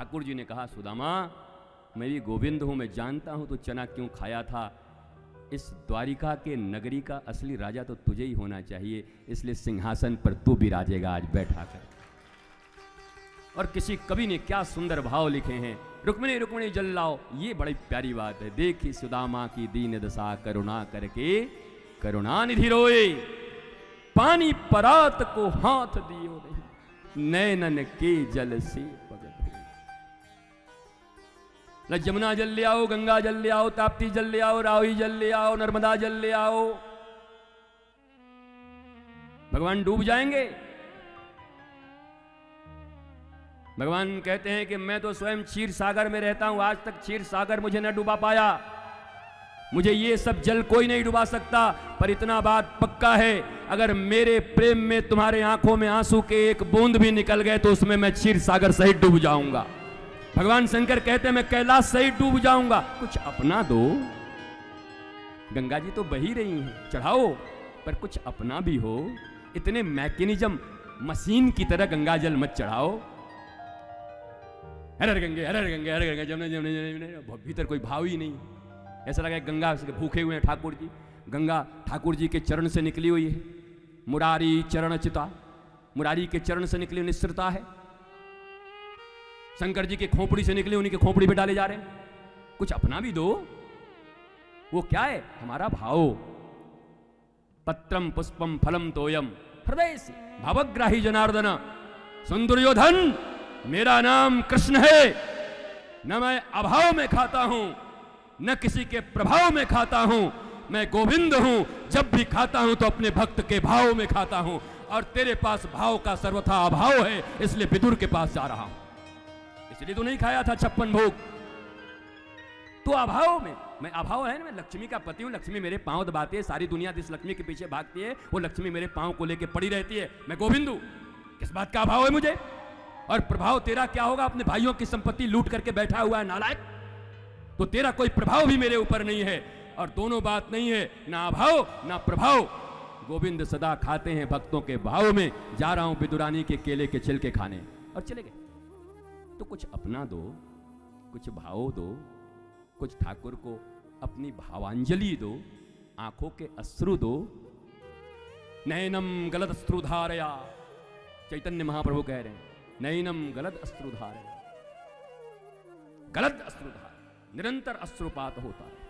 ठाकुर जी ने कहा, सुदामा मैं भी गोविंद हूं, मैं जानता हूं तो चना क्यों खाया था। इस द्वारिका के नगरी का असली राजा तो तुझे ही होना चाहिए, इसलिए सिंहासन पर तू विराजेगा आज बैठा कर। और किसी कवि ने क्या सुंदर भाव लिखे हैं, रुक्मिणी रुक्मिणी जल लाओ, ये बड़ी प्यारी बात है। देखी सुदामा की दीन दशा, करुणा करके करुणा निधि रोए, पानी परात को हाथ दियो नहीं, नैनन के जल से भगत हो। जमुना जल ले आओ, गंगा जल ले आओ, ताप्ती जल ले आओ, रावी जल ले आओ, नर्मदा जल ले आओ, भगवान डूब जाएंगे। भगवान कहते हैं कि मैं तो स्वयं क्षीर सागर में रहता हूं, आज तक क्षीर सागर मुझे न डुबा पाया, मुझे ये सब जल कोई नहीं डुबा सकता। पर इतना बात पक्का है, अगर मेरे प्रेम में तुम्हारे आंखों में आंसू के एक बूंद भी निकल गए तो उसमें मैं क्षीर सागर सहित डूब जाऊंगा। भगवान शंकर कहते हैं मैं कैलाश सहित डूब जाऊंगा, कुछ अपना दो। गंगा जी तो बही रही हैं, चढ़ाओ, पर कुछ अपना भी हो। इतने मैकेनिज्म मशीन की तरह गंगा जल मत चढ़ाओ। हर हर गंगे, हर हर गंगे, हर गंगे, जमने जमने जमने, भीतर कोई भाव ही नहीं। ऐसा लगा गंगा से भूखे हुए हैं ठाकुर जी। गंगा ठाकुर जी के चरण से निकली हुई है, मुरारी चरण चिता, मुरारी के चरण से निकली हुई निस्त्रता है। शंकर जी के खोपड़ी से निकली, उन्हीं के खोपड़ी पे डाले जा रहे हैं। कुछ अपना भी दो। वो क्या है? हमारा भाव। पत्रम पुष्पम फलम तोयम हृदय से भावग्राही जनार्दन। सुन दुर्योधन, मेरा नाम कृष्ण है, न मैं अभाव में खाता हूं न किसी के प्रभाव में खाता हूं, मैं गोविंद हूं। जब भी खाता हूं तो अपने भक्त के भाव में खाता हूं, और तेरे पास भाव का सर्वथा अभाव है, इसलिए विदुर के पास जा रहा हूं। इसलिए तो नहीं खाया था 56 भोग, तो अभाव में। मैं अभाव है ना, मैं लक्ष्मी का पति हूं, लक्ष्मी मेरे पांव दबाती है, सारी दुनिया जिस लक्ष्मी के पीछे भागती है वो लक्ष्मी मेरे पांव को लेकर पड़ी रहती है। मैं गोविंद हूं, किस बात का अभाव है मुझे? और प्रभाव तेरा क्या होगा? अपने भाइयों की संपत्ति लूट करके बैठा हुआ है नालायक, तो तेरा कोई प्रभाव भी मेरे ऊपर नहीं है। और दोनों बात नहीं है, ना अभाव ना प्रभाव। गोविंद सदा खाते हैं भक्तों के भाव में। जा रहा हूं विदुरानी के केले के छिलके खाने, और चले गए। तो कुछ अपना दो, कुछ भाव दो, कुछ ठाकुर को अपनी भावांजलि दो, आंखों के अश्रु दो। नैनम गलत अश्रुधारया, चैतन्य महाप्रभु कह रहे हैं, नैनम गलत अश्रुधारया। गलत अश्रुधार, निरंतर अश्रुपात होता है।